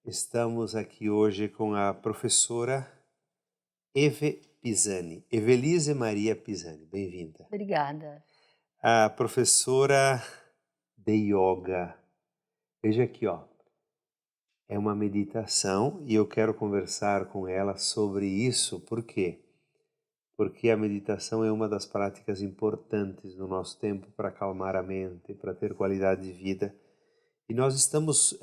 Estamos aqui hoje com a professora Eve Pisani, Evelise Maria Pisani, bem-vinda. Obrigada. A professora de yoga. Veja aqui, ó, é uma meditação e eu quero conversar com ela sobre isso, por quê? Porque a meditação é uma das práticas importantes no nosso tempo para acalmar a mente, para ter qualidade de vida. E nós estamos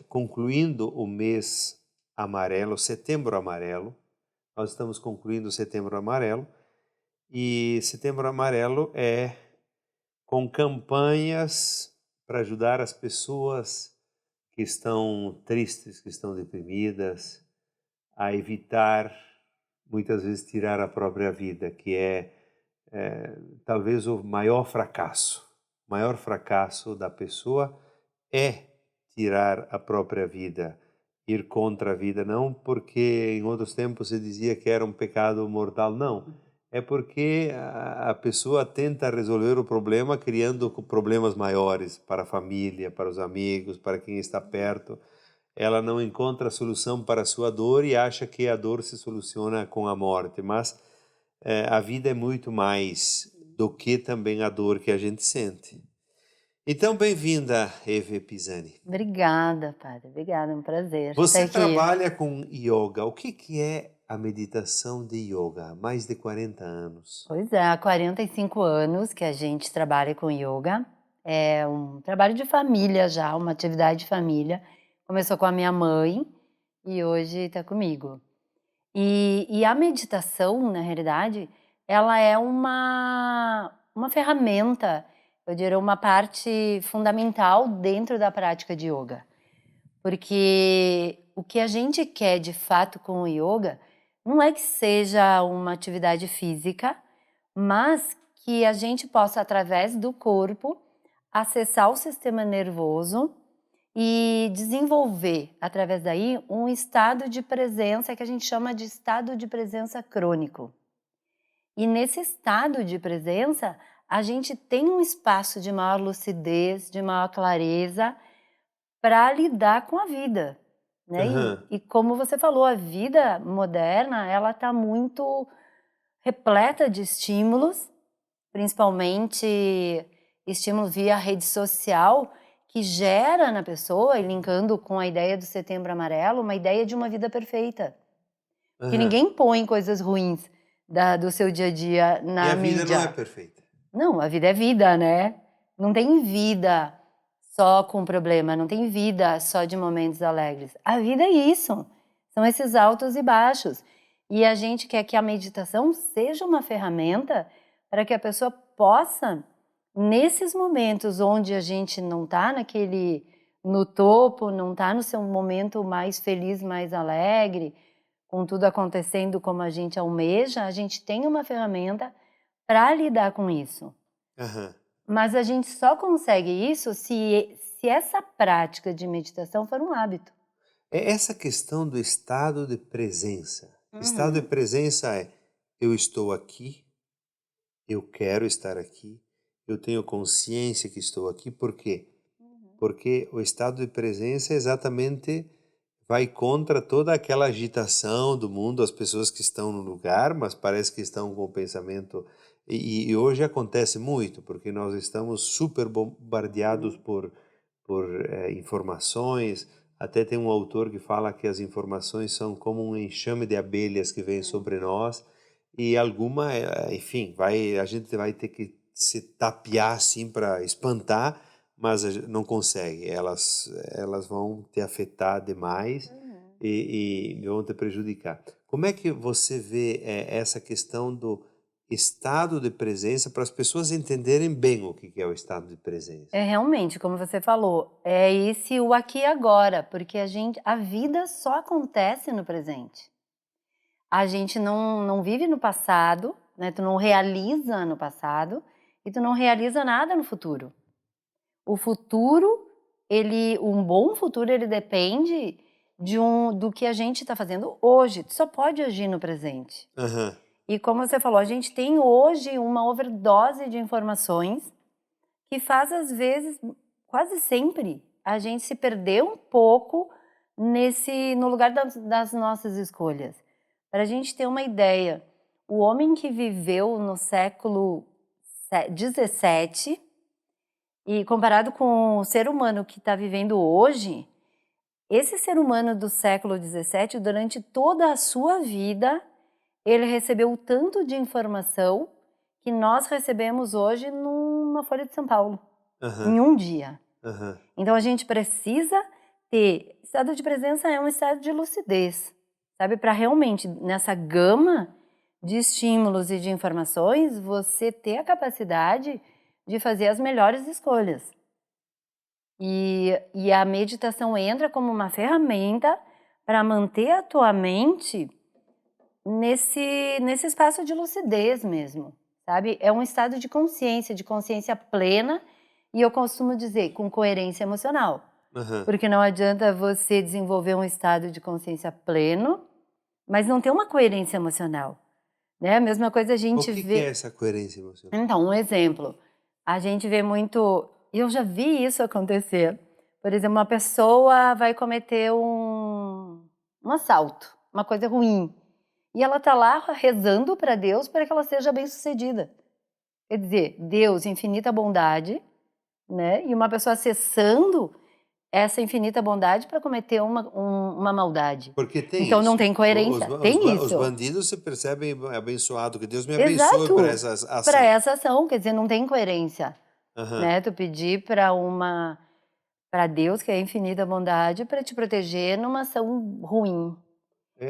concluindo o mês amarelo, Setembro Amarelo. Nós estamos concluindo o Setembro Amarelo. E Setembro Amarelo é com campanhas para ajudar as pessoas que estão tristes, que estão deprimidas, a evitar, muitas vezes, tirar a própria vida, que talvez o maior fracasso. O maior fracasso da pessoa é tirar a própria vida, ir contra a vida, não porque em outros tempos se dizia que era um pecado mortal, não. É porque a pessoa tenta resolver o problema criando problemas maiores para a família, para os amigos, para quem está perto. Ela não encontra a solução para a sua dor e acha que a dor se soluciona com a morte, mas a vida é muito mais do que também a dor que a gente sente. Então, bem-vinda, Eve Pisani. Obrigada, padre. Obrigada, é um prazer estar Você aqui. trabalha com yoga. O que é a meditação de yoga? Há mais de 40 anos. Pois é, há 45 anos que a gente trabalha com yoga. É um trabalho de família já, uma atividade de família. Começou com a minha mãe e hoje está comigo. E a meditação, na realidade, ela é uma ferramenta, eu diria, uma parte fundamental dentro da prática de yoga. Porque o que a gente quer de fato com o yoga não é que seja uma atividade física, mas que a gente possa, através do corpo, acessar o sistema nervoso e desenvolver, através daí, um estado de presença que a gente chama de estado de presença crônico. E nesse estado de presença, a gente tem um espaço de maior lucidez, de maior clareza, para lidar com a vida, né? Aham. E como você falou, a vida moderna, ela está muito repleta de estímulos, principalmente estímulos via rede social, que gera na pessoa, e linkando com a ideia do Setembro Amarelo, uma ideia de uma vida perfeita. Porque Aham. ninguém põe coisas ruins do seu dia a dia E na a vida não é mídia. perfeita. Não, a vida é vida, né? Não tem vida só com problema, não tem vida só de momentos alegres. A vida é isso, são esses altos e baixos. E a gente quer que a meditação seja uma ferramenta para que a pessoa possa, nesses momentos onde a gente não está no topo, não está no seu momento mais feliz, mais alegre, com tudo acontecendo como a gente almeja, a gente tem uma ferramenta para lidar com isso. Aham. Mas a gente só consegue isso se essa prática de meditação for um hábito. É essa questão do estado de presença. Estado de Uhum. presença é: eu estou aqui, eu quero estar aqui, eu tenho consciência que estou aqui. Por quê? Uhum. Porque o estado de presença exatamente vai contra toda aquela agitação do mundo, as pessoas que estão no lugar, mas parece que estão com o pensamento. E hoje acontece muito, porque nós estamos super bombardeados Uhum. por informações. Até tem um autor que fala que as informações são como um enxame de abelhas que vem sobre nós, e alguma, enfim, a gente vai ter que se tapear assim para espantar, mas não consegue. Elas vão te afetar demais Uhum. e vão te prejudicar. Como é que você vê essa questão do estado de presença para as pessoas entenderem bem o que é o estado de presença? É realmente, como você falou, é esse o aqui e agora, porque a vida só acontece no presente. A gente não vive no passado, né? Tu não realiza no passado e tu não realiza nada no futuro. O futuro, um bom futuro, ele depende do que a gente está fazendo hoje. Tu só pode agir no presente. Aham, E como você falou, a gente tem hoje uma overdose de informações que faz, às vezes, quase sempre, a gente se perder um pouco no lugar das nossas escolhas. Para a gente ter uma ideia, o homem que viveu no século XVII e comparado com o ser humano que está vivendo hoje, esse ser humano do século XVII, durante toda a sua vida, ele recebeu o tanto de informação que nós recebemos hoje numa Folha de São Paulo, em Aham, um dia. aham. Então a gente precisa ter. Estado de presença é um estado de lucidez, sabe? Para realmente, nessa gama de estímulos e de informações, você ter a capacidade de fazer as melhores escolhas. E a meditação entra como uma ferramenta para manter a tua mente nesse espaço de lucidez mesmo, sabe? É um estado de consciência plena, e eu costumo dizer, com coerência emocional. Aham. Porque não adianta você desenvolver um estado de consciência pleno, mas não ter uma coerência emocional, né? A mesma coisa a O gente que é vê. essa coerência emocional? Então, um exemplo, a gente vê muito, e eu já vi isso acontecer. Por exemplo, uma pessoa vai cometer um assalto, uma coisa ruim, e ela tá lá rezando para Deus para que ela seja bem-sucedida. Quer dizer, Deus, infinita bondade, né? E uma pessoa acessando essa infinita bondade para cometer uma maldade. Porque tem Então não isso. tem coerência. Tem Os isso. bandidos se percebem abençoado, que Deus me abençoe para Exato. essa Para ação. essa ação, quer dizer, não tem coerência, Aham. né? Tu pedir para Deus, que é infinita bondade, para te proteger numa ação ruim.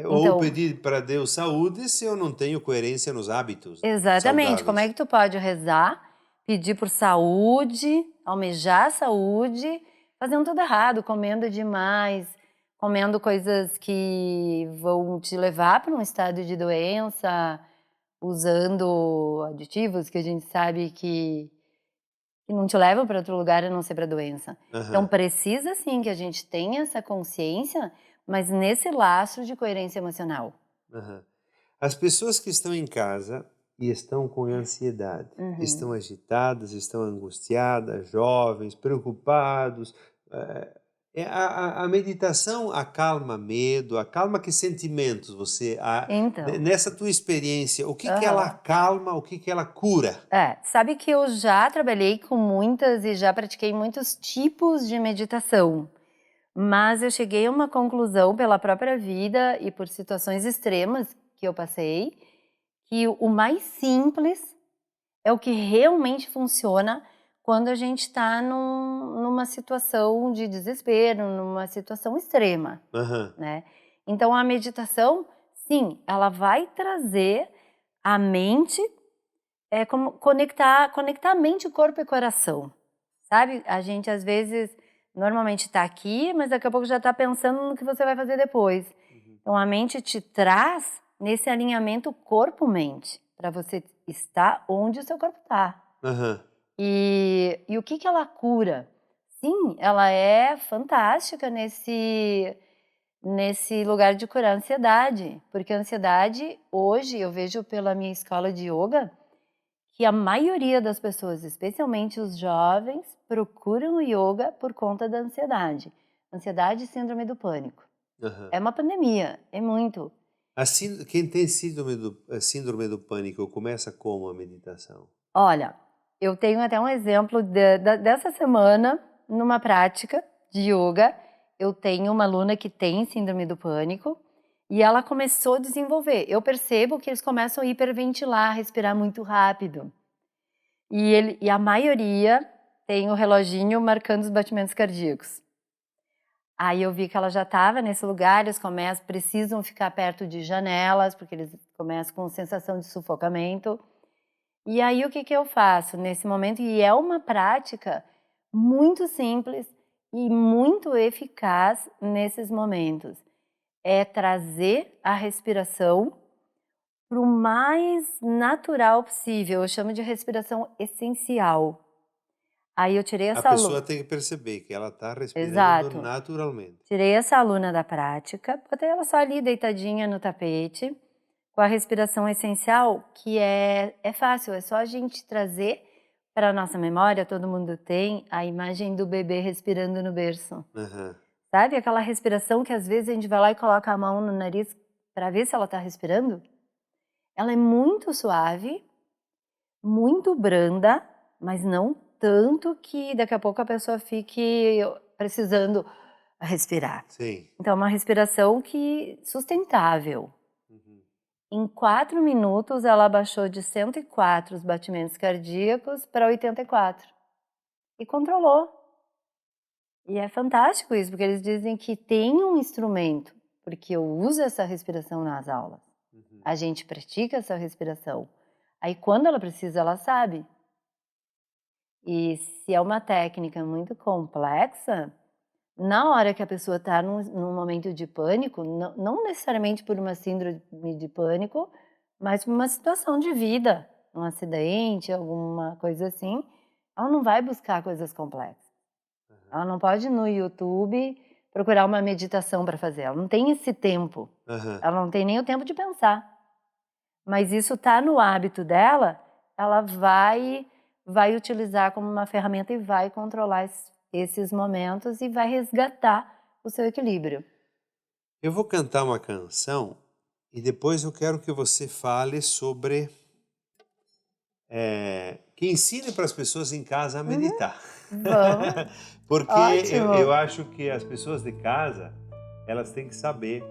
Ou Então, pedir para Deus saúde se eu não tenho coerência nos hábitos exatamente, como é saudáveis. que tu pode rezar, pedir por saúde, almejar saúde, fazendo tudo errado, comendo demais, comendo coisas que vão te levar para um estado de doença, usando aditivos que a gente sabe que não te levam para outro lugar a não ser para doença. Então Aham, precisa sim que a gente tenha essa consciência, mas nesse laço de coerência emocional. aham. As pessoas que estão em casa e estão com ansiedade, Uhum. estão agitadas, estão angustiadas, jovens, preocupados. A meditação acalma medo, acalma que sentimentos você. Então, Nessa tua experiência, o que que ela aham. acalma, o que que ela cura? É, sabe que eu já trabalhei com muitas e já pratiquei muitos tipos de meditação, mas eu cheguei a uma conclusão pela própria vida e por situações extremas que eu passei, que o mais simples é o que realmente funciona quando a gente está numa situação de desespero, numa situação extrema, Aham, né? Então a meditação, sim, ela vai trazer a mente, é como conectar mente, corpo e coração, sabe? A gente às vezes normalmente está aqui, mas daqui a pouco já está pensando no que você vai fazer depois. uhum, Então a mente te traz nesse alinhamento corpo-mente, para você estar onde o seu corpo está. aham, E o que que ela cura? Sim, ela é fantástica nesse lugar de curar a ansiedade, porque a ansiedade hoje eu vejo pela minha escola de yoga que a maioria das pessoas, especialmente os jovens, procuram o yoga por conta da ansiedade. Ansiedade e síndrome do pânico. aham. É uma pandemia, é muito. Quem tem síndrome do pânico começa como a meditação? Olha, eu tenho até um exemplo dessa semana, numa prática de yoga. Eu tenho uma aluna que tem síndrome do pânico e ela começou a desenvolver. Eu percebo que eles começam a hiperventilar, respirar muito rápido. E a maioria tem o reloginho marcando os batimentos cardíacos. Aí eu vi que ela já estava nesse lugar, eles precisam ficar perto de janelas, porque eles começam com sensação de sufocamento. E aí o que que eu faço nesse momento? E é uma prática muito simples e muito eficaz nesses momentos. É trazer a respiração para o mais natural possível. Eu chamo de respiração essencial. Aí eu tirei A essa pessoa aluna. tem que perceber que ela está respirando Exato. naturalmente. Tirei essa aluna da prática, botei ela só ali deitadinha no tapete, com a respiração essencial, que é fácil, é só a gente trazer para a nossa memória, todo mundo tem a imagem do bebê respirando no berço, Aham. Sabe aquela respiração que às vezes a gente vai lá e coloca a mão no nariz para ver se ela está respirando? Ela é muito suave, muito branda, mas não tanto que daqui a pouco a pessoa fique precisando respirar. Sim. Então é uma respiração sustentável. Uhum. Em 4 minutos ela baixou de 104 os batimentos cardíacos para 84 e controlou. E é fantástico isso, porque eles dizem que tem um instrumento, porque eu uso essa respiração nas aulas. Uhum. A gente pratica essa respiração. Aí quando ela precisa, ela sabe. E se é uma técnica muito complexa, na hora que a pessoa está num momento de pânico, não necessariamente por uma síndrome de pânico, mas por uma situação de vida, um acidente, alguma coisa assim, ela não vai buscar coisas complexas. Ela não pode ir no YouTube procurar uma meditação para fazer, ela não tem esse tempo, Uhum. ela não tem nem o tempo de pensar. Mas isso está no hábito dela, ela vai utilizar como uma ferramenta e vai controlar esses momentos e vai resgatar o seu equilíbrio. Eu vou cantar uma canção e depois eu quero que você fale sobre... que ensine para as pessoas em casa a meditar. Vamos. Porque Ótimo. eu acho que as pessoas de casa, elas têm que saber,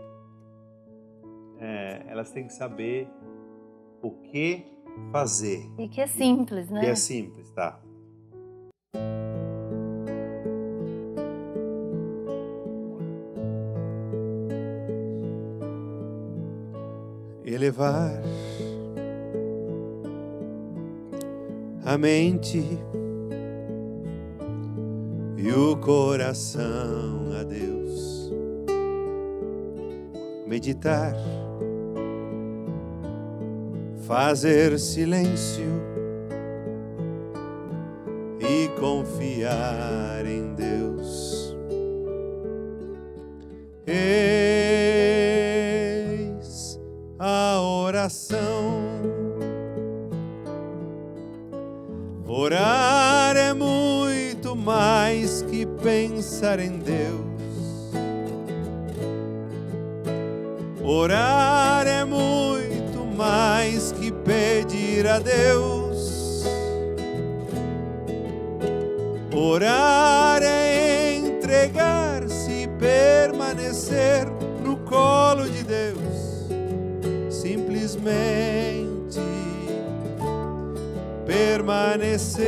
o que fazer. E que é simples, né? Que é simples, tá? Elevar a mente e o coração a Deus, meditar, fazer silêncio e confiar em Deus. Eis a oração. Orar é muito mais que pensar em Deus. Orar é muito mais que pedir a Deus. Orar é entregar-se e permanecer no colo de Deus. Simplesmente permanecer.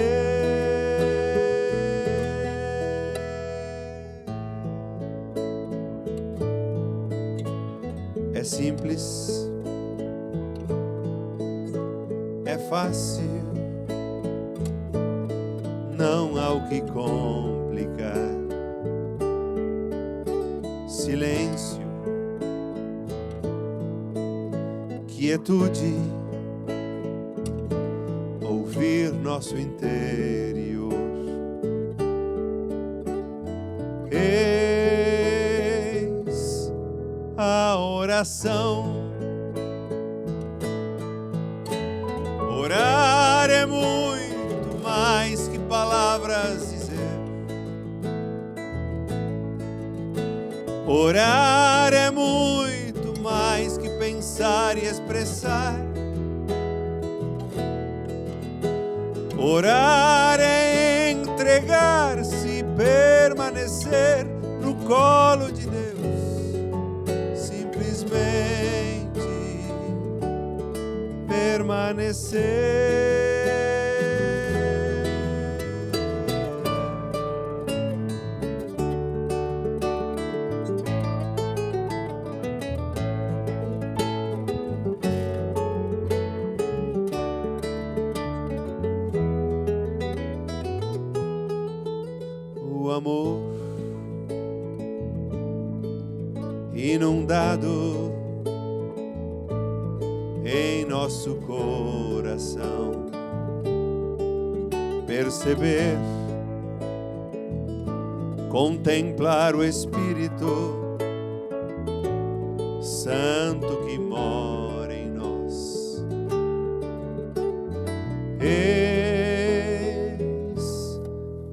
É simples, é fácil, não há o que complicar. Silêncio, quietude, ouvir nosso interior. Eis a oração. Orar é muito mais que palavras dizer. Orar é muito mais que pensar e expressar. Orar é entregar-se e permanecer no colo de Deus. Simplesmente permanecer. O amor inundado em nosso coração, perceber, contemplar o Espírito Santo que mora em nós. Eis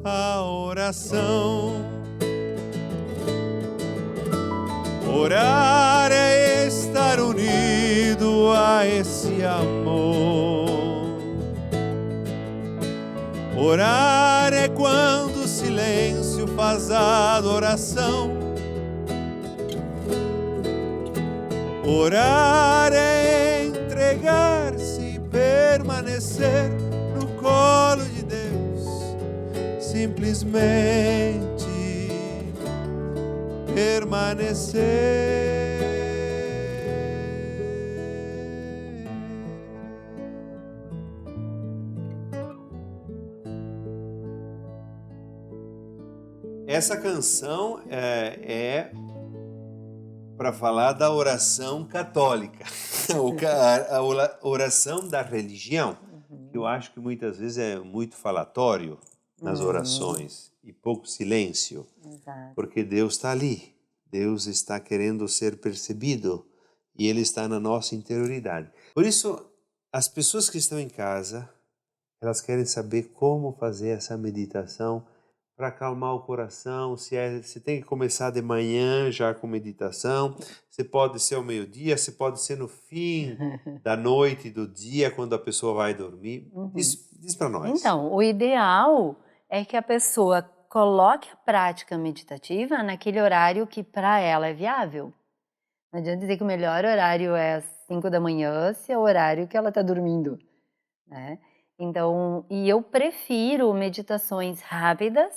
a oração. Orar é estar unido a esse amor. Orar é quando o silêncio faz a adoração. Orar é entregar-se e permanecer no colo de Deus. Simplesmente permanecer. Essa canção é para falar da oração católica, a oração da religião, que eu acho que muitas vezes é muito falatório nas orações e pouco silêncio, Exato. porque Deus está ali, Deus está querendo ser percebido e Ele está na nossa interioridade. Por isso, as pessoas que estão em casa, elas querem saber como fazer essa meditação para acalmar o coração, se tem que começar de manhã já com meditação, se pode ser ao meio-dia, se pode ser no fim da noite, do dia, quando a pessoa vai dormir. Diz para nós. Então, o ideal é que a pessoa coloque a prática meditativa naquele horário que para ela é viável. Não adianta dizer que o melhor horário é às 5 da manhã, se é o horário que ela está dormindo, né? Então, e eu prefiro meditações rápidas,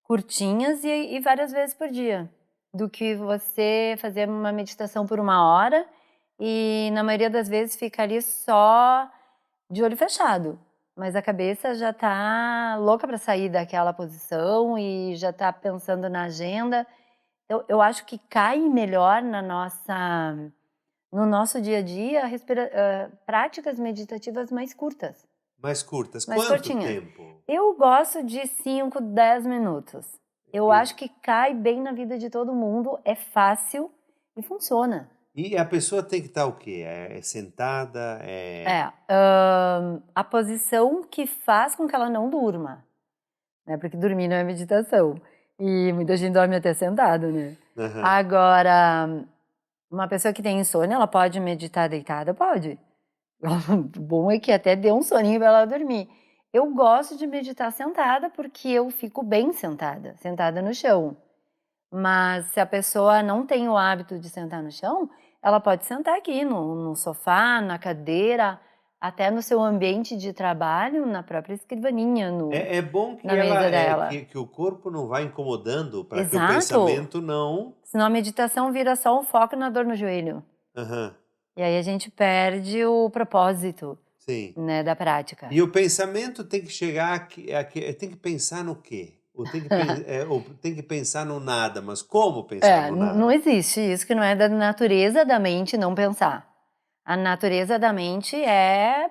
curtinhas e várias vezes por dia, do que você fazer uma meditação por 1 hora e na maioria das vezes fica ali só de olho fechado, mas a cabeça já tá louca para sair daquela posição e já tá pensando na agenda. Eu acho que cai melhor no nosso dia a dia práticas meditativas mais curtas. Mais curtas. Mais Quanto curtinhas. tempo? Eu gosto de 5, 10 minutos. Eu acho que cai bem na vida de todo mundo, é fácil e funciona. E a pessoa tem que estar o quê? Sentada? A posição que faz com que ela não durma, né? Porque dormir não é meditação. E muita gente dorme até sentado, né? Uhum. Agora, uma pessoa que tem insônia, ela pode meditar deitada? Pode. O bom é que até dê um soninho para ela dormir. Eu gosto de meditar sentada porque eu fico bem sentada no chão. Mas se a pessoa não tem o hábito de sentar no chão, ela pode sentar aqui no sofá, na cadeira, até no seu ambiente de trabalho, na própria escrivaninha, É bom que na mesa dela. que o corpo não vá incomodando para que o Exato. pensamento não... Senão a meditação vira só um foco na dor no joelho. Uhum. E aí a gente perde o propósito, Sim. né, da prática. E o pensamento tem que chegar aqui, tem que pensar no quê? Ou tem que pensar no nada, mas como pensar no nada? Não existe isso que não é da natureza da mente não pensar. A natureza da mente é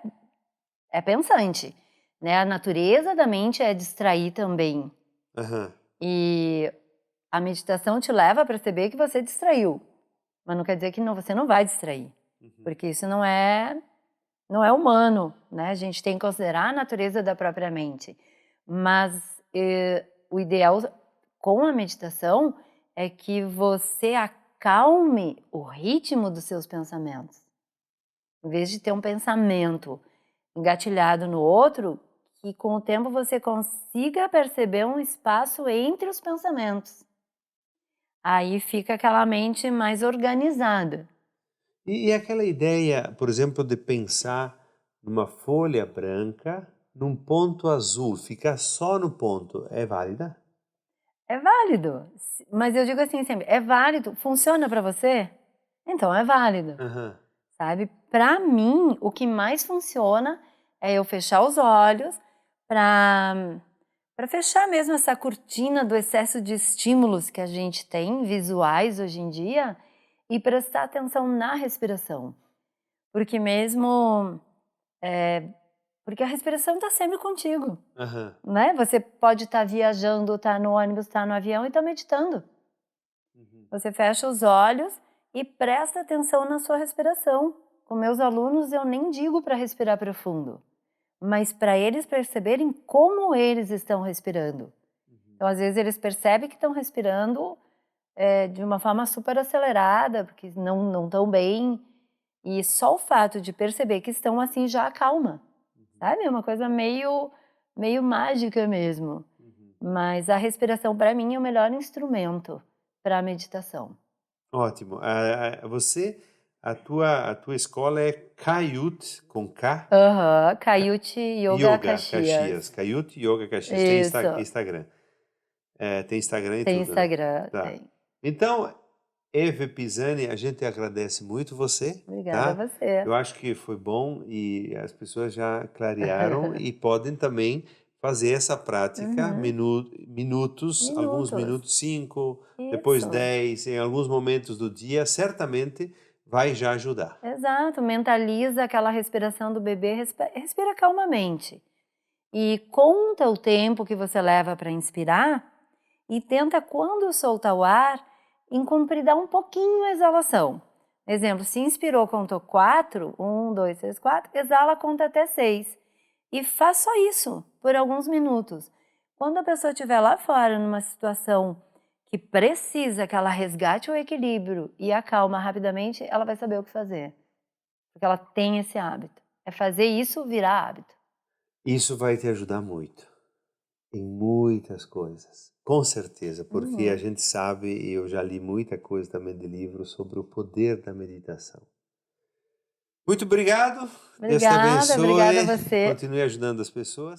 pensante, né? A natureza da mente é distrair também. Uhum. E a meditação te leva a perceber que você distraiu, mas não quer dizer que você não vai distrair, porque isso não é humano, né? A gente tem que considerar a natureza da própria mente. Mas o ideal com a meditação é que você acalme o ritmo dos seus pensamentos. Em vez de ter um pensamento engatilhado no outro, que com o tempo você consiga perceber um espaço entre os pensamentos. Aí fica aquela mente mais organizada. E aquela ideia, por exemplo, de pensar numa folha branca, num ponto azul, ficar só no ponto, é válida? É válido, mas eu digo assim sempre, é válido, funciona para você? Então é válido, Uhum. sabe? Para mim, o que mais funciona é eu fechar os olhos para fechar mesmo essa cortina do excesso de estímulos que a gente tem, visuais hoje em dia, e prestar atenção na respiração. Porque porque a respiração está sempre contigo, Uhum. né? Você pode estar viajando, estar no ônibus, estar no avião e estar meditando. Você fecha os olhos e presta atenção na sua respiração. Com meus alunos eu nem digo para respirar profundo, mas para eles perceberem como eles estão respirando. Então, às vezes, eles percebem que estão respirando de uma forma super acelerada, porque não estão bem, e só o fato de perceber que estão assim já acalma, sabe? É uma coisa meio mágica mesmo. Uhum. Mas a respiração para mim é o melhor instrumento para a meditação. Ótimo. A tua escola é Kayut, com K? Aham, Kaiute Yoga Yoga Caxias. Caxias. Kayut Yoga Caxias. Tem Isso. Instagram. Tem Instagram e Tem tudo, né? Instagram, Tá. tem. Então, Eve Pisani, a gente agradece muito você, Obrigada a tá? você. Eu acho que foi bom e as pessoas já clarearam e podem também fazer essa prática Uhum. minutos, alguns Minutos. minutos, 5, depois Isso. 10, em alguns momentos do dia, certamente vai já ajudar. Exato, mentaliza aquela respiração do bebê, respira calmamente. E conta o tempo que você leva para inspirar e tenta, quando soltar o ar, dar um pouquinho a exalação. Exemplo, se inspirou, contou 4, 1, 2, 3, 4, exala, conta até 6. E faz só isso por alguns minutos. Quando a pessoa estiver lá fora, numa situação que precisa que ela resgate o equilíbrio e acalma rapidamente, ela vai saber o que fazer. Porque ela tem esse hábito. É fazer isso virar hábito. Isso vai te ajudar muito. Em muitas coisas, com certeza, porque a Uhum. gente sabe, e eu já li muita coisa também de livros sobre o poder da meditação. Muito obrigado, Deus te Obrigada a abençoe, você. continue ajudando as pessoas.